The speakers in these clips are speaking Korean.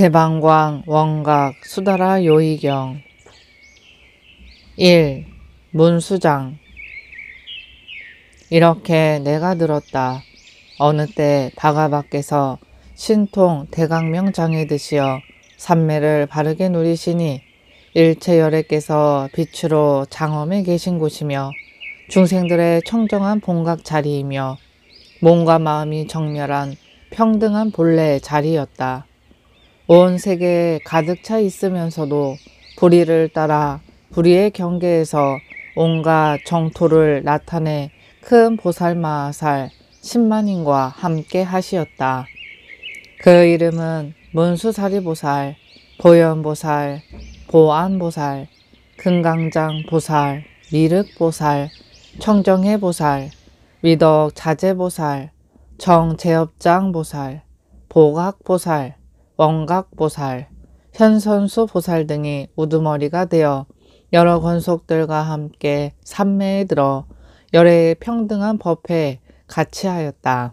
대방광 원각 수다라 요의경 1. 문수장. 이렇게 내가 들었다. 어느 때 바가 밖에서 신통 대강명장에 드시어 삼매를 바르게 누리시니 일체열애께서 빛으로 장엄에 계신 곳이며 중생들의 청정한 본각 자리이며 몸과 마음이 정멸한 평등한 본래의 자리였다. 온 세계에 가득 차 있으면서도 불의를 따라 불의의 경계에서 온갖 정토를 나타내 큰 보살마살 10만인과 함께 하시었다. 그 이름은 문수사리보살, 보현보살, 보안보살, 금강장보살, 미륵보살, 청정해보살, 위덕자재보살, 정제업장보살, 보각보살, 원각보살, 현선수보살 등이 우두머리가 되어 여러 권속들과 함께 삼매에 들어 열애의 평등한 법회에 같이 하였다.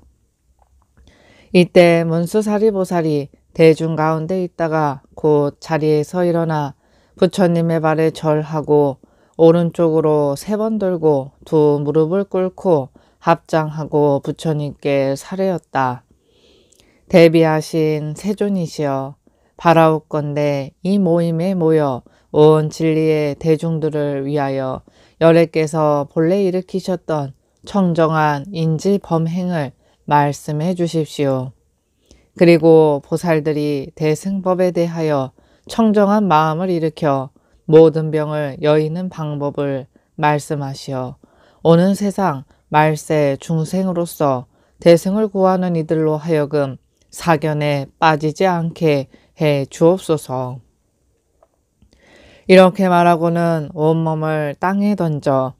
이때 문수사리보살이 대중 가운데 있다가 곧 자리에서 일어나 부처님의 발에 절하고 오른쪽으로 3번 돌고 두 무릎을 꿇고 합장하고 부처님께 살해였다. 대비하신 세존이시여, 바라옵건대 이 모임에 모여 온 진리의 대중들을 위하여 열애께서 본래 일으키셨던 청정한 인지 범행을 말씀해 주십시오. 그리고 보살들이 대승법에 대하여 청정한 마음을 일으켜 모든 병을 여의는 방법을 말씀하시어 오는 세상 말세 중생으로서 대승을 구하는 이들로 하여금 사견에 빠지지 않게 해 주옵소서. 이렇게 말하고는 온몸을 땅에 던져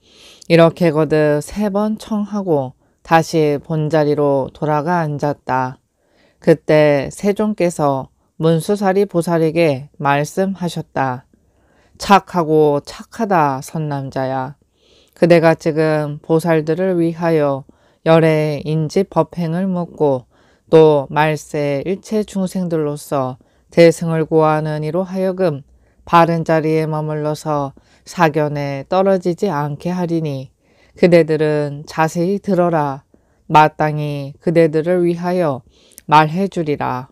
이렇게 거듭 3번 청하고 다시 본자리로 돌아가 앉았다. 그때 세존께서 문수사리 보살에게 말씀하셨다. 착하고 착하다 선남자야. 그대가 지금 보살들을 위하여 열애 인지 법행을 묻고 또 말세 일체 중생들로서 대승을 구하는 이로 하여금 바른 자리에 머물러서 사견에 떨어지지 않게 하리니 그대들은 자세히 들어라. 마땅히 그대들을 위하여 말해 주리라.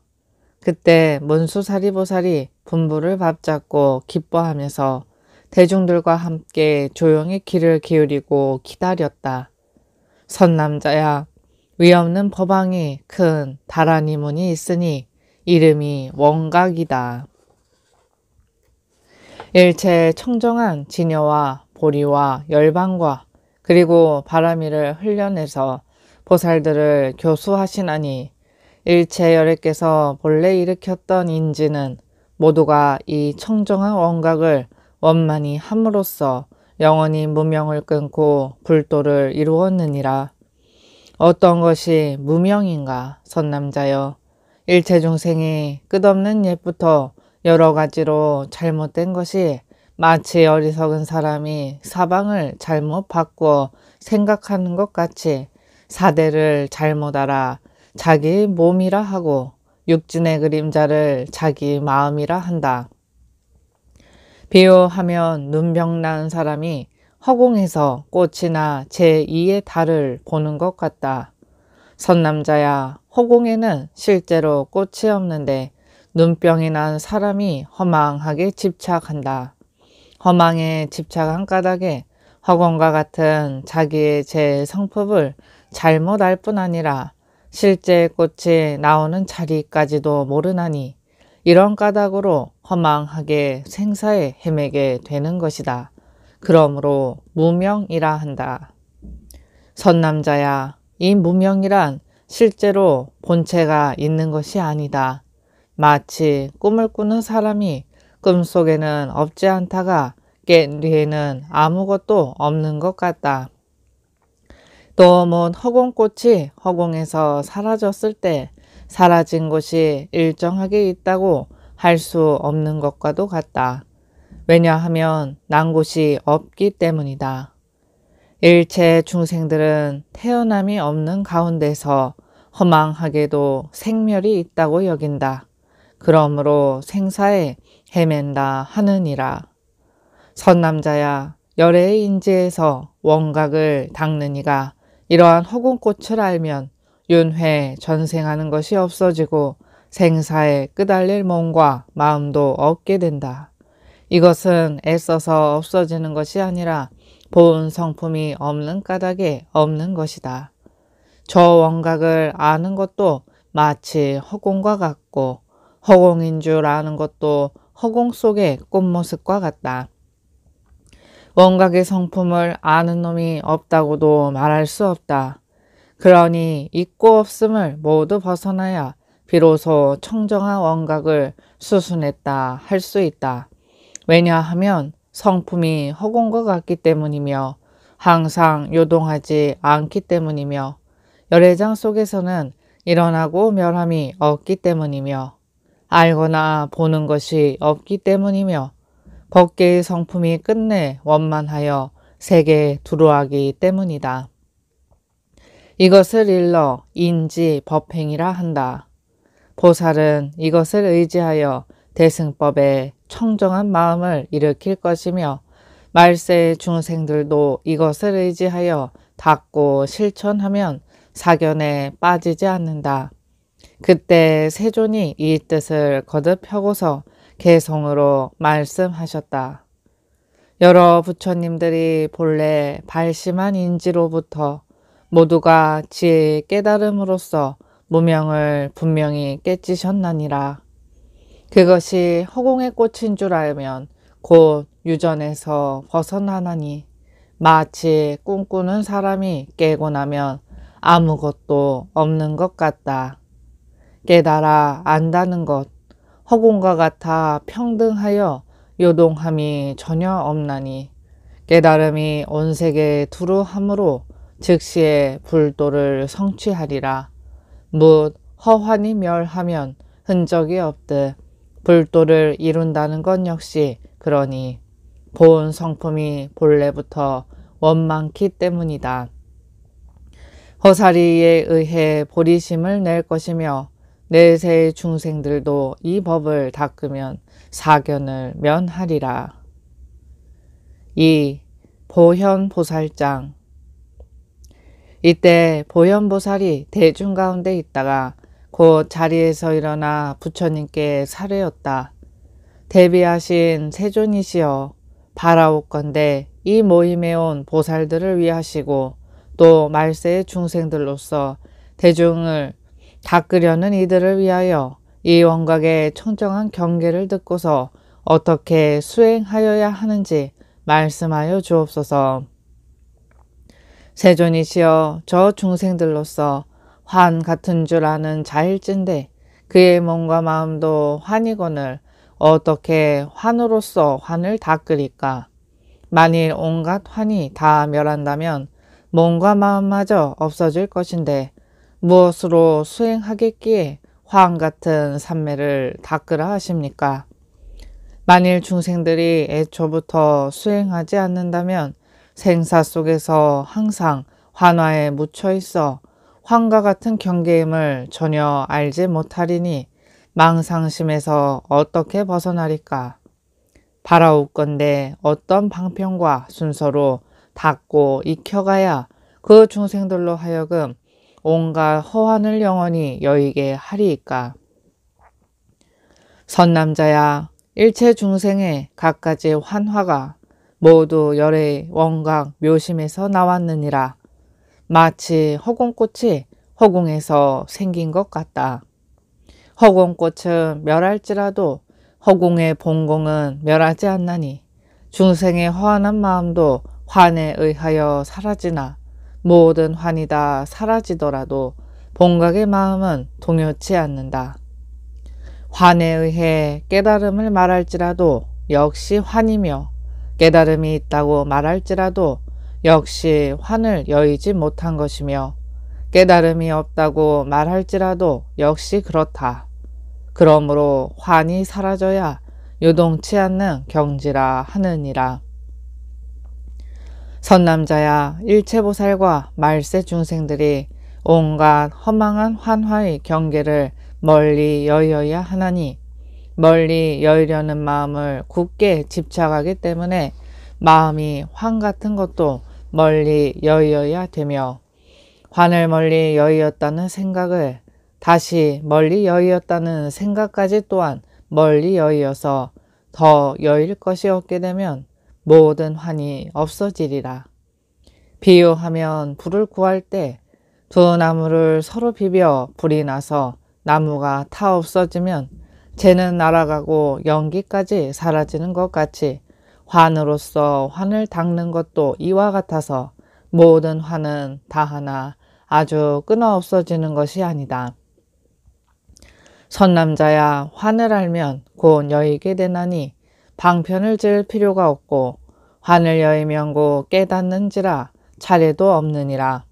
그때 문수사리보살이 분부를 밥잡고 기뻐하면서 대중들과 함께 조용히 귀를 기울이고 기다렸다. 선남자야, 위없는 법왕이 큰 다라니 문이 있으니 이름이 원각이다. 일체 청정한 진여와 보리와 열방과 그리고 바람이를 흘려내서 보살들을 교수하시나니 일체 열애께서 본래 일으켰던 인지는 모두가 이 청정한 원각을 원만히 함으로써 영원히 무명을 끊고 불도를 이루었느니라. 어떤 것이 무명인가 선남자여. 일체 중생이 끝없는 옛부터 여러 가지로 잘못된 것이 마치 어리석은 사람이 사방을 잘못 바꾸어 생각하는 것 같이 사대를 잘못 알아 자기 몸이라 하고 육진의 그림자를 자기 마음이라 한다. 비유하면 눈병 난 사람이 허공에서 꽃이나 제2의 달을 보는 것 같다. 선남자야, 허공에는 실제로 꽃이 없는데 눈병이 난 사람이 허망하게 집착한다. 허망에 집착한 까닭에 허공과 같은 자기의 제 성품을 잘못 알 뿐 아니라 실제 꽃이 나오는 자리까지도 모르나니 이런 까닭으로 허망하게 생사에 헤매게 되는 것이다. 그러므로 무명이라 한다. 선남자야, 이 무명이란 실제로 본체가 있는 것이 아니다. 마치 꿈을 꾸는 사람이 꿈속에는 없지 않다가 깬 뒤에는 아무것도 없는 것 같다. 또 먼 허공꽃이 허공에서 사라졌을 때 사라진 곳이 일정하게 있다고 할 수 없는 것과도 같다. 왜냐하면 난 곳이 없기 때문이다. 일체 중생들은 태어남이 없는 가운데서 허망하게도 생멸이 있다고 여긴다. 그러므로 생사에 헤맨다 하느니라. 선남자야, 열애의 인지에서 원각을 닦는 이가 이러한 허공꽃을 알면 윤회 전생하는 것이 없어지고 생사에 끄달릴 몸과 마음도 없게 된다. 이것은 애써서 없어지는 것이 아니라 본 성품이 없는 까닭에 없는 것이다. 저 원각을 아는 것도 마치 허공과 같고 허공인 줄 아는 것도 허공 속의 꽃모습과 같다. 원각의 성품을 아는 놈이 없다고도 말할 수 없다. 그러니 있고 없음을 모두 벗어나야 비로소 청정한 원각을 수순했다 할 수 있다. 왜냐하면 성품이 허공과 같기 때문이며 항상 요동하지 않기 때문이며 열애장 속에서는 일어나고 멸함이 없기 때문이며 알거나 보는 것이 없기 때문이며 법계의 성품이 끝내 원만하여 세계에 두루하기 때문이다. 이것을 일러 인지 법행이라 한다. 보살은 이것을 의지하여 대승법에 청정한 마음을 일으킬 것이며 말세의 중생들도 이것을 의지하여 닦고 실천하면 사견에 빠지지 않는다. 그때 세존이 이 뜻을 거듭 펴고서 개성으로 말씀하셨다. 여러 부처님들이 본래 발심한 인지로부터 모두가 지혜의 깨달음으로써 무명을 분명히 깨치셨나니라. 그것이 허공의 꽃인 줄 알면 곧 유전에서 벗어나나니 마치 꿈꾸는 사람이 깨고 나면 아무것도 없는 것 같다. 깨달아 안다는 것, 허공과 같아 평등하여 요동함이 전혀 없나니 깨달음이 온 세계에 두루함으로 즉시에 불도를 성취하리라. 묻 허환이 멸하면 흔적이 없듯 불도를 이룬다는 것 역시 그러니 본 성품이 본래부터 원만기 때문이다. 허사리에 의해 보리심을 낼 것이며 내세의 중생들도 이 법을 닦으면 사견을 면하리라. 2. 보현보살장. 이때 보현보살이 대중 가운데 있다가 곧 자리에서 일어나 부처님께 사례었다. 대비하신 세존이시여, 바라옵건대 이 모임에 온 보살들을 위하시고 또 말세의 중생들로서 대중을 닦으려는 이들을 위하여 이 원각의 청정한 경계를 듣고서 어떻게 수행하여야 하는지 말씀하여 주옵소서. 세존이시여, 저 중생들로서 환 같은 줄 아는 자일진데 그의 몸과 마음도 환이거늘 어떻게 환으로서 환을 닦으리까? 만일 온갖 환이 다 멸한다면 몸과 마음마저 없어질 것인데 무엇으로 수행하겠기에 환 같은 삼매를 닦으라 하십니까? 만일 중생들이 애초부터 수행하지 않는다면 생사 속에서 항상 환화에 묻혀 있어 환과 같은 경계임을 전혀 알지 못하리니 망상심에서 어떻게 벗어나리까? 바라옵건대 어떤 방편과 순서로 닦고 익혀가야 그 중생들로 하여금 온갖 허환을 영원히 여의게 하리이까? 선남자야, 일체 중생의 갖가지 환화가 모두 열의 원각 묘심에서 나왔느니라. 마치 허공꽃이 허공에서 생긴 것 같다. 허공꽃은 멸할지라도 허공의 본공은 멸하지 않나니 중생의 허한한 마음도 환에 의하여 사라지나 모든 환이 다 사라지더라도 본각의 마음은 동요치 않는다. 환에 의해 깨달음을 말할지라도 역시 환이며 깨달음이 있다고 말할지라도 역시 환을 여의지 못한 것이며 깨달음이 없다고 말할지라도 역시 그렇다. 그러므로 환이 사라져야 요동치 않는 경지라 하느니라. 선남자야, 일체보살과 말세 중생들이 온갖 허망한 환화의 경계를 멀리 여의어야 하나니 멀리 여의려는 마음을 굳게 집착하기 때문에 마음이 환 같은 것도 멀리 여의어야 되며, 환을 멀리 여의었다는 생각을 다시 멀리 여의었다는 생각까지 또한 멀리 여의어서 더 여일 것이 없게 되면 모든 환이 없어지리라. 비유하면 불을 구할 때 두 나무를 서로 비벼 불이 나서 나무가 타 없어지면 재는 날아가고 연기까지 사라지는 것 같이 환으로서 환을 닦는 것도 이와 같아서 모든 환은 다 하나 아주 끊어 없어지는 것이 아니다. 선남자야, 환을 알면 곧 여의게 되나니 방편을 지을 필요가 없고, 환을 여의면 곧 깨닫는지라 차례도 없느니라.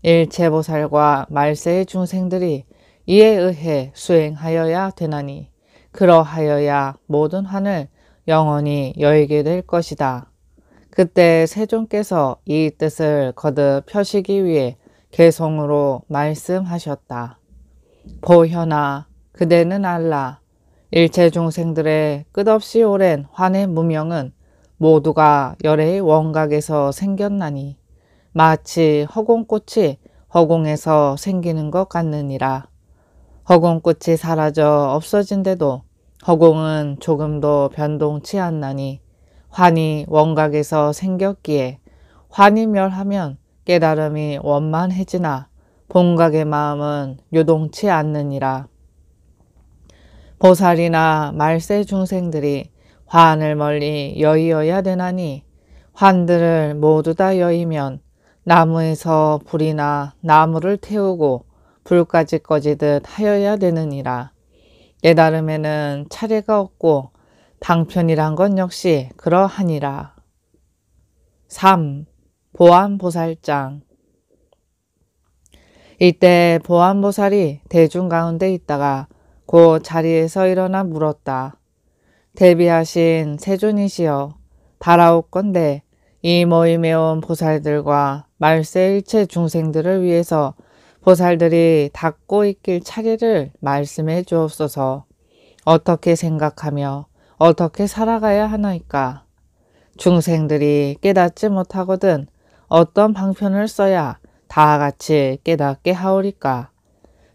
일체보살과 말세의 중생들이 이에 의해 수행하여야 되나니 그러하여야 모든 환을 영원히 여의게 될 것이다. 그때 세존께서 이 뜻을 거듭 펴시기 위해 개성으로 말씀하셨다. 보현아, 그대는 알라. 일체 중생들의 끝없이 오랜 환의 무명은 모두가 열의 원각에서 생겼나니 마치 허공꽃이 허공에서 생기는 것 같느니라. 허공꽃이 사라져 없어진데도 허공은 조금도 변동치 않나니 환이 원각에서 생겼기에 환이 멸하면 깨달음이 원만해지나 본각의 마음은 요동치 않느니라. 보살이나 말세 중생들이 환을 멀리 여의어야 되나니 환들을 모두 다 여의면 나무에서 불이나 나무를 태우고 불까지 꺼지듯 하여야 되느니라. 깨달음에는 차례가 없고 방편이란 것 역시 그러하니라. 3. 보안보살장. 이때 보안보살이 대중 가운데 있다가 그 자리에서 일어나 물었다. 대비하신 세존이시여, 바라옵건대 이 모임에 온 보살들과 말세 일체 중생들을 위해서 보살들이 닦고 있길 차례를 말씀해 주옵소서. 어떻게 생각하며 어떻게 살아가야 하나이까? 중생들이 깨닫지 못하거든 어떤 방편을 써야 다 같이 깨닫게 하오리까?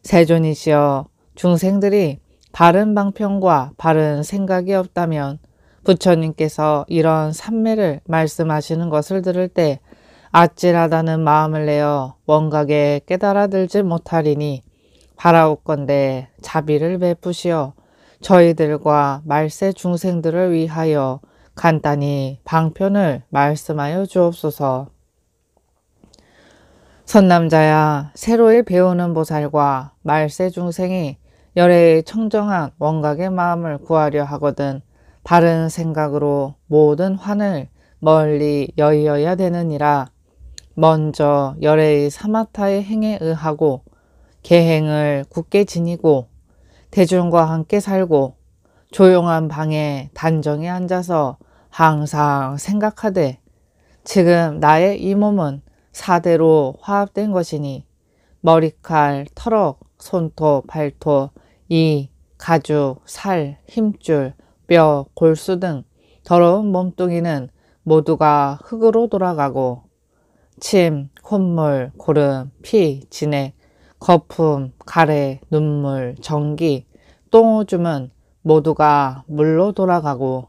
세존이시여, 중생들이 바른 방편과 바른 생각이 없다면 부처님께서 이런 삼매를 말씀하시는 것을 들을 때 아찔하다는 마음을 내어 원각에 깨달아들지 못하리니 바라옵건대 자비를 베푸시어 저희들과 말세 중생들을 위하여 간단히 방편을 말씀하여 주옵소서. 선남자야, 새로이 배우는 보살과 말세 중생이 열의 청정한 원각의 마음을 구하려 하거든 바른 생각으로 모든 환을 멀리 여의어야 되느니라. 먼저 열의 사마타의 행에 의하고 계행을 굳게 지니고 대중과 함께 살고 조용한 방에 단정히 앉아서 항상 생각하되 지금 나의 이 몸은 사대로 화합된 것이니 머리칼, 털럭, 손톱, 발톱, 이, 가죽, 살, 힘줄, 뼈, 골수 등 더러운 몸뚱이는 모두가 흙으로 돌아가고 침, 콧물, 고름, 피, 진액, 거품, 가래, 눈물, 전기, 똥오줌은 모두가 물로 돌아가고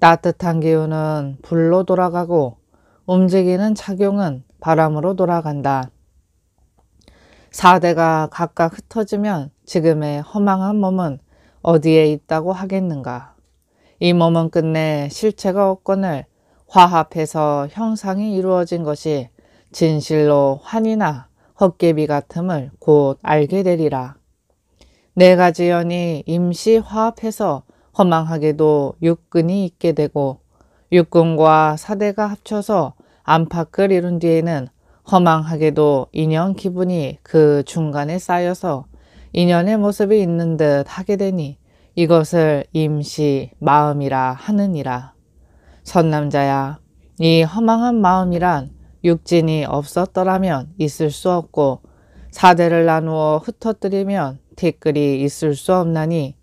따뜻한 기운은 불로 돌아가고 움직이는 작용은 바람으로 돌아간다. 4대가 각각 흩어지면 지금의 허망한 몸은 어디에 있다고 하겠는가? 이 몸은 끝내 실체가 없거늘 화합해서 형상이 이루어진 것이 진실로 환이나 헛개비 같음을 곧 알게 되리라. 네 가지 연이 임시 화합해서 허망하게도 육근이 있게 되고 육근과 사대가 합쳐서 안팎을 이룬 뒤에는 허망하게도 인연 기분이 그 중간에 쌓여서 인연의 모습이 있는 듯 하게 되니 이것을 임시 마음이라 하느니라. 선남자야, 이 허망한 마음이란 육진이 없었더라면 있을 수 없고 사대를 나누어 흩어뜨리면 티끌이 있을 수 없나니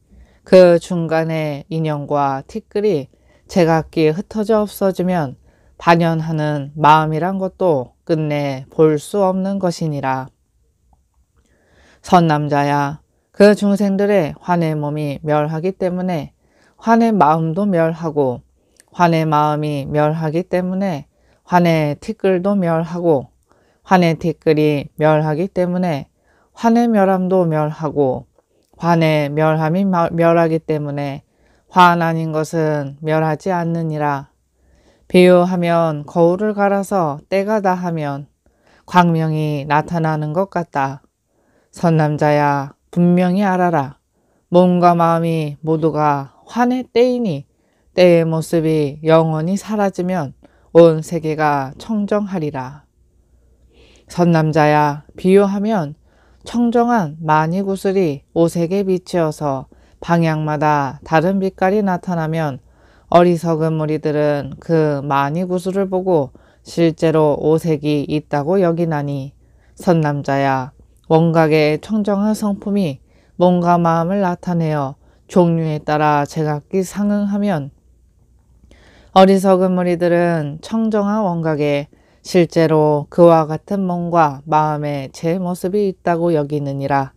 그 중간에 인연과 티끌이 제각기 흩어져 없어지면 반연하는 마음이란 것도 끝내 볼 수 없는 것이니라. 선남자야, 그 중생들의 환의 몸이 멸하기 때문에 환의 마음도 멸하고, 환의 마음이 멸하기 때문에 환의 티끌도 멸하고, 환의 티끌이 멸하기 때문에 환의 멸함도 멸하고, 환의 멸함이 멸하기 때문에 환 아닌 것은 멸하지 않느니라. 비유하면 거울을 갈아서 때가 다하면 광명이 나타나는 것 같다. 선남자야, 분명히 알아라. 몸과 마음이 모두가 환의 때이니 때의 모습이 영원히 사라지면 온 세계가 청정하리라. 선남자야, 비유하면 청정한 마니구슬이 오색에 비치어서 방향마다 다른 빛깔이 나타나면 어리석은 무리들은 그 마니구슬을 보고 실제로 오색이 있다고 여기나니, 선남자야, 원각의 청정한 성품이 몸과 마음을 나타내어 종류에 따라 제각기 상응하면 어리석은 무리들은 청정한 원각에 실제로 그와 같은 몸과 마음의 제 모습이 있다고 여기느니라.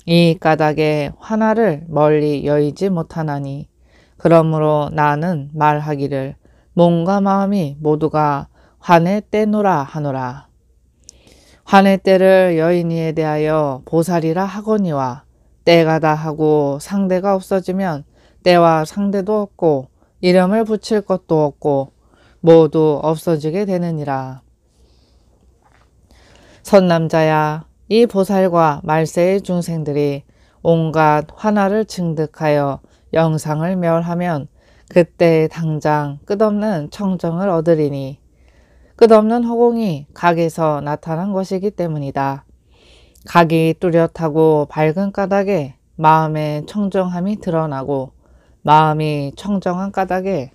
이 까닭에 화나를 멀리 여의지 못하나니, 그러므로 나는 말하기를 몸과 마음이 모두가 환의 때노라 하노라. 환의 때를 여인이에 대하여 보살이라 하거니와, 때가 다하고 상대가 없어지면 때와 상대도 없고 이름을 붙일 것도 없고 모두 없어지게 되느니라. 선남자야, 이 보살과 말세의 중생들이 온갖 환화를 증득하여 영상을 멸하면 그때 당장 끝없는 청정을 얻으리니, 끝없는 허공이 각에서 나타난 것이기 때문이다. 각이 뚜렷하고 밝은 까닭에 마음의 청정함이 드러나고, 마음이 청정한 까닭에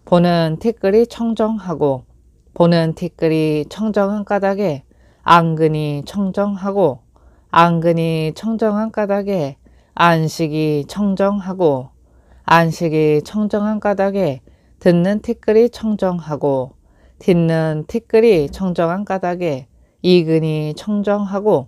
보는 티끌이 청정하고, 보는 티끌이 청정한 까닭에 안근이 청정하고, 안근이 청정한 까닭에 안식이 청정하고, 안식이 청정한 까닭에 듣는 티끌이 청정하고, 듣는 티끌이 청정한 까닭에 이근이 청정하고,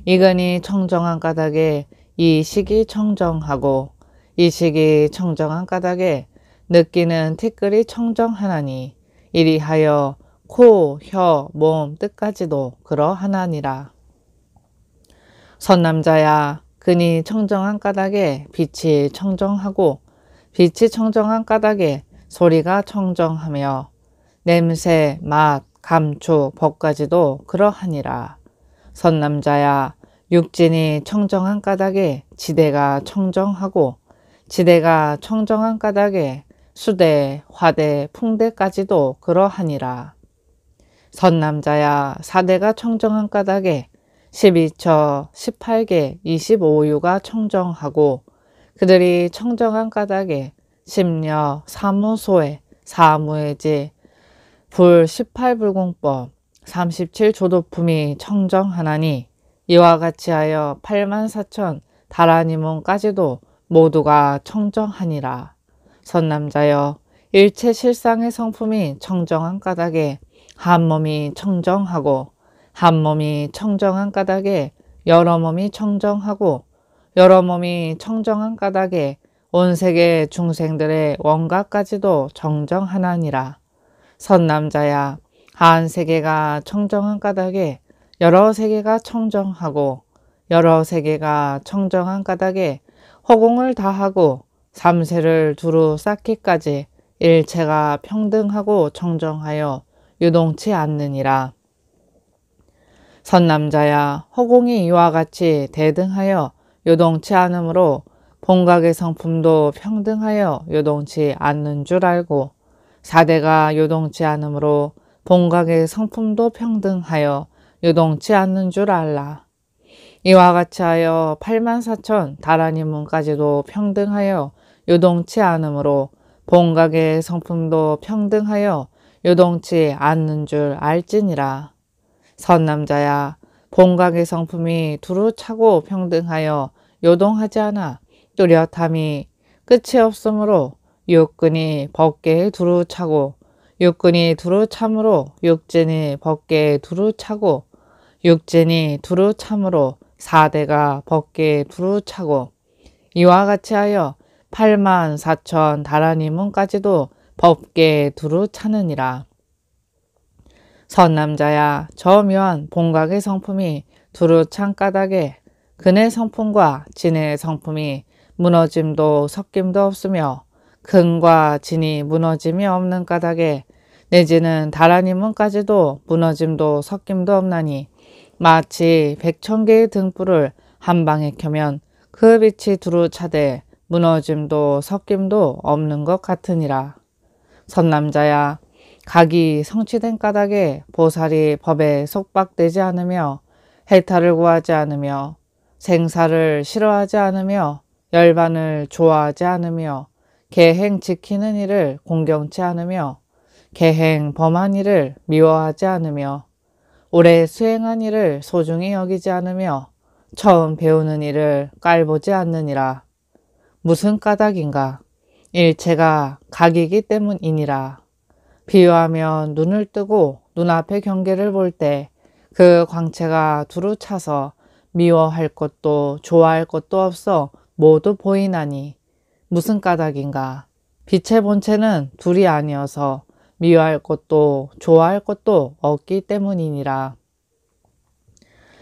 이근이 청정한 까닭에 이식이 청정하고, 이식이 청정한 까닭에 느끼는 티끌이 청정하나니, 이리하여 코, 혀, 몸 뜻까지도 그러하나니라. 선남자야, 근이 청정한 까닭에 빛이 청정하고, 빛이 청정한 까닭에 소리가 청정하며 냄새, 맛, 감촉, 법까지도 그러하니라. 선남자야, 육진이 청정한 까닭에 지대가 청정하고, 지대가 청정한 까닭에 수대, 화대, 풍대까지도 그러하니라. 선남자야, 사대가 청정한 까닭에 12처, 18개, 25유가 청정하고, 그들이 청정한 까닭에 심려, 사무소에, 사무해지, 불 18불공법, 37조도품이 청정하나니, 이와 같이 하여 84,000 다라니몬까지도 모두가 청정하니라. 선남자여, 일체 실상의 성품이 청정한 까닭에 한 몸이 청정하고, 한 몸이 청정한 까닭에 여러 몸이 청정하고, 여러 몸이 청정한 까닭에 온 세계 중생들의 원각까지도 청정하나니라. 선남자야, 한 세계가 청정한 까닭에 여러 세계가 청정하고, 여러 세계가 청정한 까닭에 허공을 다하고 삼세를 두루 쌓기까지 일체가 평등하고 청정하여 유동치 않느니라. 선남자야, 허공이 이와 같이 대등하여 요동치 않으므로 본각의 성품도 평등하여 요동치 않는 줄 알고, 사대가 요동치 않으므로 본각의 성품도 평등하여 요동치 않는 줄 알라. 이와 같이 하여 84,000 다라니문까지도 평등하여 요동치 않으므로 본각의 성품도 평등하여 요동치 않는 줄 알지니라. 선남자야, 본각의 성품이 두루 차고 평등하여 요동하지 않아 뚜렷함이 끝이 없으므로 육근이 법계에 두루 차고 육근이 두루 참으로 육진이 법계에 두루 차고 육진이 두루 참으로 사대가 법계에 두루 차고 이와 같이 하여 8만 4천 다라니문까지도 법계에 두루 차느니라. 선남자야, 저 묘한 본각의 성품이 두루 찬 까닭에 근의 성품과 진의 성품이 무너짐도 섞임도 없으며 근과 진이 무너짐이 없는 까닭에 내지는 다라니문까지도 무너짐도 섞임도 없나니 마치 100,000개의 등불을 한 방에 켜면 그 빛이 두루 차되 무너짐도 섞임도 없는 것 같으니라. 선남자야, 각이 성취된 까닭에 보살이 법에 속박되지 않으며 해탈을 구하지 않으며 생사를 싫어하지 않으며 열반을 좋아하지 않으며 계행 지키는 일을 공경치 않으며 계행 범한 일을 미워하지 않으며 오래 수행한 일을 소중히 여기지 않으며 처음 배우는 일을 깔보지 않느니라. 무슨 까닭인가? 일체가 각이기 때문이니라. 비유하면 눈을 뜨고 눈앞의 경계를 볼 때 그 광채가 두루 차서 미워할 것도 좋아할 것도 없어 모두 보이나니 무슨 까닭인가? 빛의 본체는 둘이 아니어서 미워할 것도 좋아할 것도 없기 때문이니라.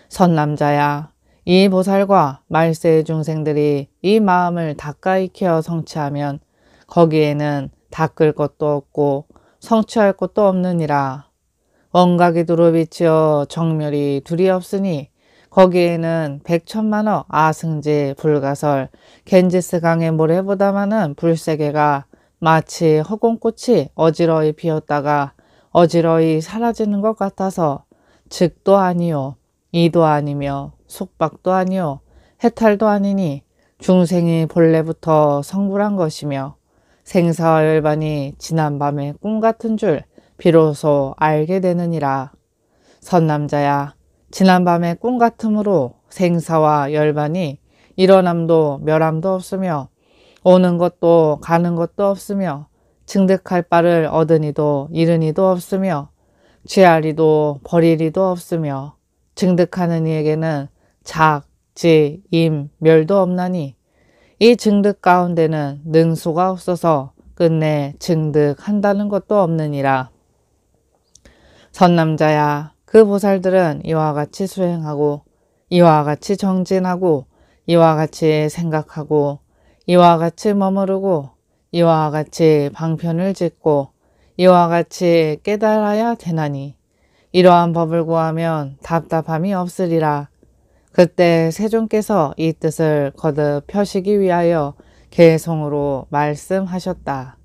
선남자야, 이 보살과 말세의 중생들이 이 마음을 닦아 익혀 성취하면 거기에는 닦을 것도 없고 성취할 것도 없느니라. 원각이 두루 비치어 정멸이 둘이 없으니 거기에는 100,000만억 아승지 불가설 겐지스 강의 모래보다 많은 불세계가 마치 허공꽃이 어지러이 피었다가 어지러이 사라지는 것 같아서 즉도 아니요 이도 아니며 속박도 아니요 해탈도 아니니 중생이 본래부터 성불한 것이며 생사와 열반이 지난밤의 꿈같은 줄 비로소 알게 되느니라. 선남자야, 지난밤의 꿈같으므로 생사와 열반이 일어남도 멸함도 없으며 오는 것도 가는 것도 없으며 증득할 바를 얻은 이도 잃은 이도 없으며 취할 이도 버릴 이도 없으며 증득하는 이에게는 작, 지, 임, 멸도 없나니 이 증득 가운데는 능수가 없어서 끝내 증득한다는 것도 없느니라. 선남자야, 그 보살들은 이와 같이 수행하고 이와 같이 정진하고 이와 같이 생각하고 이와 같이 머무르고 이와 같이 방편을 짓고 이와 같이 깨달아야 되나니 이러한 법을 구하면 답답함이 없으리라. 그때 세존께서 이 뜻을 거듭 펴시기 위하여 개송으로 말씀하셨다.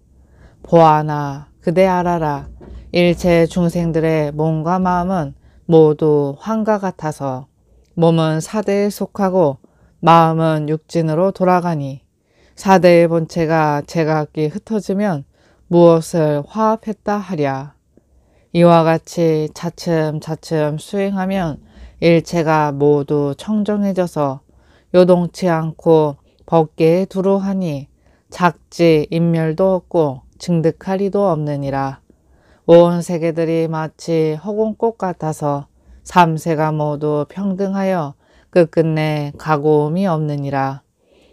보아나 그대 알아라. 일체 중생들의 몸과 마음은 모두 환과 같아서 몸은 사대에 속하고 마음은 육진으로 돌아가니 사대의 본체가 제각기 흩어지면 무엇을 화합했다 하랴. 이와 같이 차츰차츰 수행하면 일체가 모두 청정해져서 요동치 않고 법계에 두루 하니 작지 인멸도 없고 증득할 이도 없느니라. 온 세계들이 마치 허공꽃 같아서 삼세가 모두 평등하여 끝끝내 가고움이 없느니라.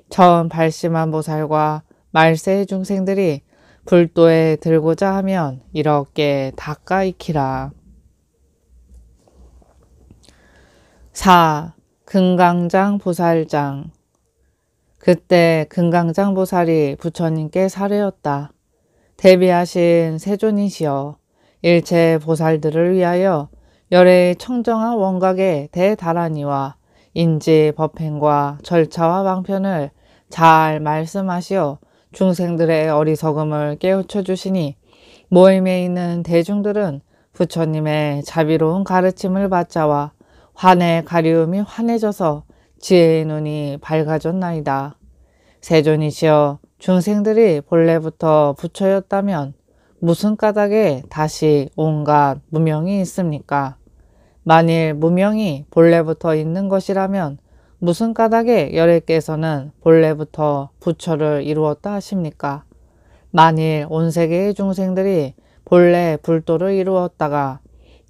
처음 발심한 보살과 말세의 중생들이 불도에 들고자 하면 이렇게 닦아 익히라. 4. 금강장 보살장. 그때 금강장 보살이 부처님께 사례였다. 대비하신 세존이시여, 일체 보살들을 위하여 열의 청정한 원각의 대다라니와 인지 법행과 절차와 방편을 잘 말씀하시어 중생들의 어리석음을 깨우쳐 주시니 모임에 있는 대중들은 부처님의 자비로운 가르침을 받자와 환의 가리움이 환해져서 지혜의 눈이 밝아졌나이다. 세존이시여, 중생들이 본래부터 부처였다면 무슨 까닭에 다시 온갖 무명이 있습니까? 만일 무명이 본래부터 있는 것이라면 무슨 까닭에 열애께서는 본래부터 부처를 이루었다 하십니까? 만일 온 세계의 중생들이 본래 불도를 이루었다가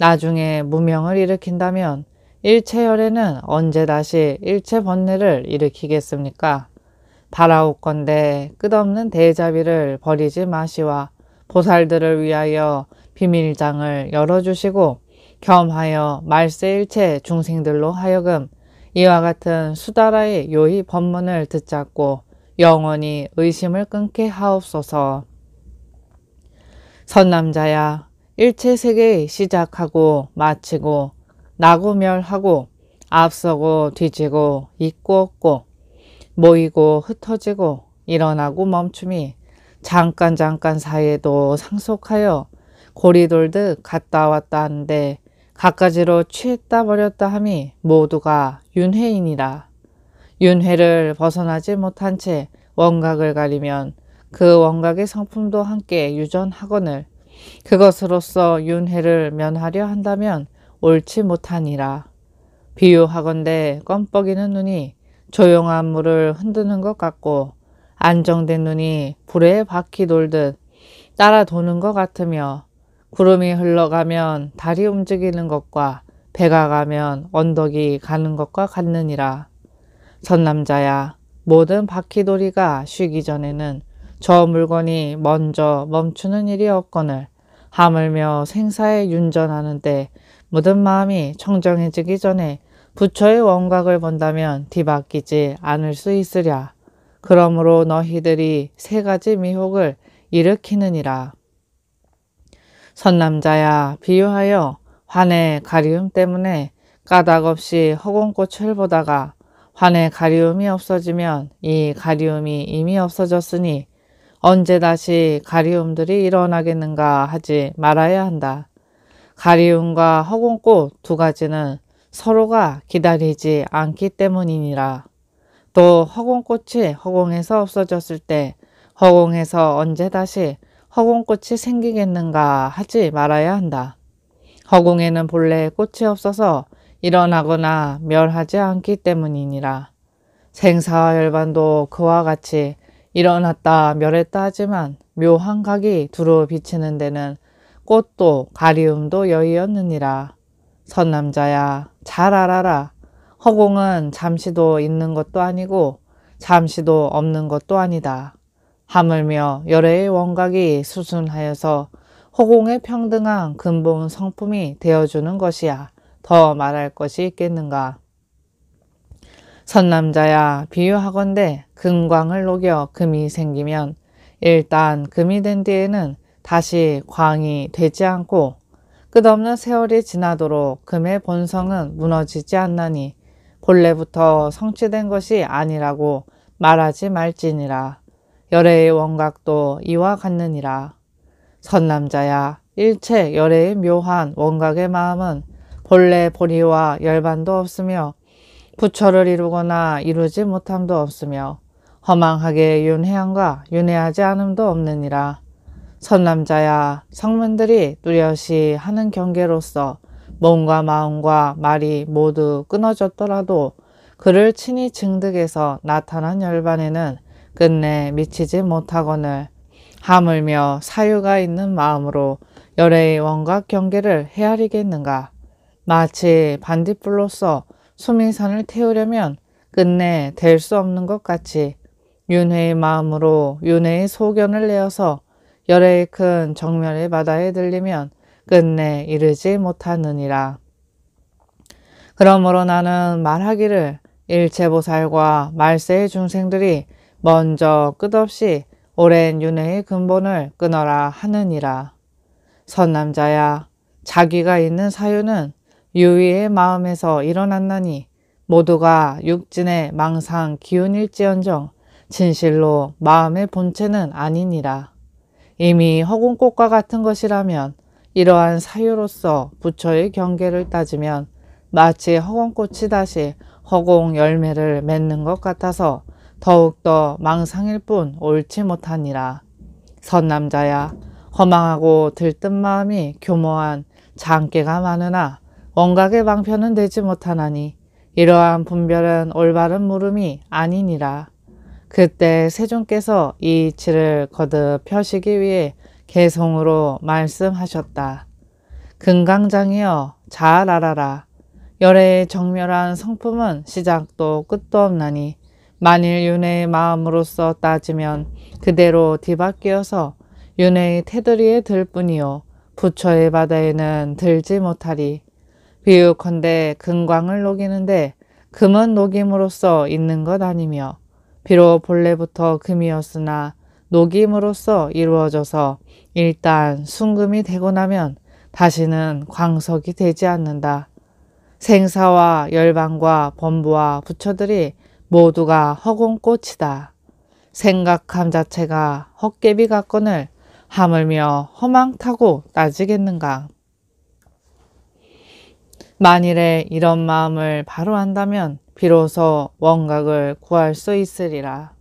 나중에 무명을 일으킨다면 일체열애는 언제 다시 일체 번뇌를 일으키겠습니까? 바라옵건대 끝없는 대자비를 버리지 마시와 보살들을 위하여 비밀장을 열어주시고 겸하여 말세일체 중생들로 하여금 이와 같은 수다라의 요의 법문을 듣잡고 영원히 의심을 끊게 하옵소서. 선남자야, 일체 세계의 시작하고 마치고 나고 멸하고 앞서고 뒤지고 있고 없고 모이고 흩어지고 일어나고 멈춤이 잠깐 사이에도 상속하여 고리 돌듯 갔다 왔다 하는데 갖가지로 취했다 버렸다 함이 모두가 윤회이니라. 윤회를 벗어나지 못한 채 원각을 가리면 그 원각의 성품도 함께 유전하거늘 그것으로서 윤회를 면하려 한다면 옳지 못하니라. 비유하건대 껌뻑이는 눈이 조용한 물을 흔드는 것 같고 안정된 눈이 불에 바퀴 돌듯 따라 도는 것 같으며 구름이 흘러가면 달이 움직이는 것과 배가 가면 언덕이 가는 것과 같느니라. 선남자야, 모든 바퀴돌이가 쉬기 전에는 저 물건이 먼저 멈추는 일이 없거늘 하물며 생사에 윤전하는 때 모든 마음이 청정해지기 전에 부처의 원각을 본다면 뒤바뀌지 않을 수 있으랴. 그러므로 너희들이 세 가지 미혹을 일으키느니라. 선남자야, 비유하여 환의 가리움 때문에 까닭없이 허공꽃을 보다가 환의 가리움이 없어지면 이 가리움이 이미 없어졌으니 언제 다시 가리움들이 일어나겠는가 하지 말아야 한다. 가리움과 허공꽃 두 가지는 서로가 기다리지 않기 때문이니라. 또 허공꽃이 허공에서 없어졌을 때 허공에서 언제 다시 허공꽃이 생기겠는가 하지 말아야 한다. 허공에는 본래 꽃이 없어서 일어나거나 멸하지 않기 때문이니라. 생사와 열반도 그와 같이 일어났다 멸했다 하지만 묘한 각이 두루 비치는 데는 꽃도 가리움도 여의었느니라. 선남자야, 잘 알아라. 허공은 잠시도 있는 것도 아니고 잠시도 없는 것도 아니다. 하물며 열애의 원각이 수순하여서 허공에 평등한 근본 성품이 되어주는 것이야. 더 말할 것이 있겠는가. 선남자야, 비유하건대 금광을 녹여 금이 생기면 일단 금이 된 뒤에는 다시 광이 되지 않고 끝없는 세월이 지나도록 금의 본성은 무너지지 않나니 본래부터 성취된 것이 아니라고 말하지 말지니라. 열애의 원각도 이와 같느니라. 선남자야, 일체 열애의 묘한 원각의 마음은 본래 보리와 열반도 없으며 부처를 이루거나 이루지 못함도 없으며 허망하게 윤회함과 윤회하지 않음도 없느니라. 선남자야, 성문들이 뚜렷이 하는 경계로서 몸과 마음과 말이 모두 끊어졌더라도 그를 친히 증득해서 나타난 열반에는 끝내 미치지 못하거늘 하물며 사유가 있는 마음으로 열애의 원각 경계를 헤아리겠는가. 마치 반딧불로서 수미산을 태우려면 끝내 될 수 없는 것 같이 윤회의 마음으로 윤회의 소견을 내어서 열애의 큰 정멸의 바다에 들리면 끝내 이르지 못하느니라. 그러므로 나는 말하기를 일체보살과 말세의 중생들이 먼저 끝없이 오랜 윤회의 근본을 끊어라 하느니라. 선남자야, 자기가 있는 사유는 유의의 마음에서 일어났나니 모두가 육진의 망상 기운일지언정 진실로 마음의 본체는 아니니라. 이미 허공꽃과 같은 것이라면 이러한 사유로서 부처의 경계를 따지면 마치 허공꽃이 다시 허공 열매를 맺는 것 같아서 더욱더 망상일 뿐 옳지 못하니라. 선남자야, 허망하고 들뜬 마음이 교모한 장깨가 많으나 원각의 방편은 되지 못하나니 이러한 분별은 올바른 물음이 아니니라. 그때 세존께서 이 이치를 거듭 펴시기 위해 개성으로 말씀하셨다. 금강장이여 잘 알아라. 열애의 정멸한 성품은 시작도 끝도 없나니 만일 윤회의 마음으로서 따지면 그대로 뒤바뀌어서 윤회의 테두리에 들 뿐이요 부처의 바다에는 들지 못하리. 비유컨대 금광을 녹이는데 금은 녹임으로써 있는 것 아니며 비록 본래부터 금이었으나 녹임으로써 이루어져서 일단 순금이 되고 나면 다시는 광석이 되지 않는다. 생사와 열반과 범부와 부처들이 모두가 허공꽃이다. 생각함 자체가 헛개비 같거늘 하물며 허망타고 따지겠는가. 만일에 이런 마음을 바로 한다면 비로소 원각을 구할 수 있으리라.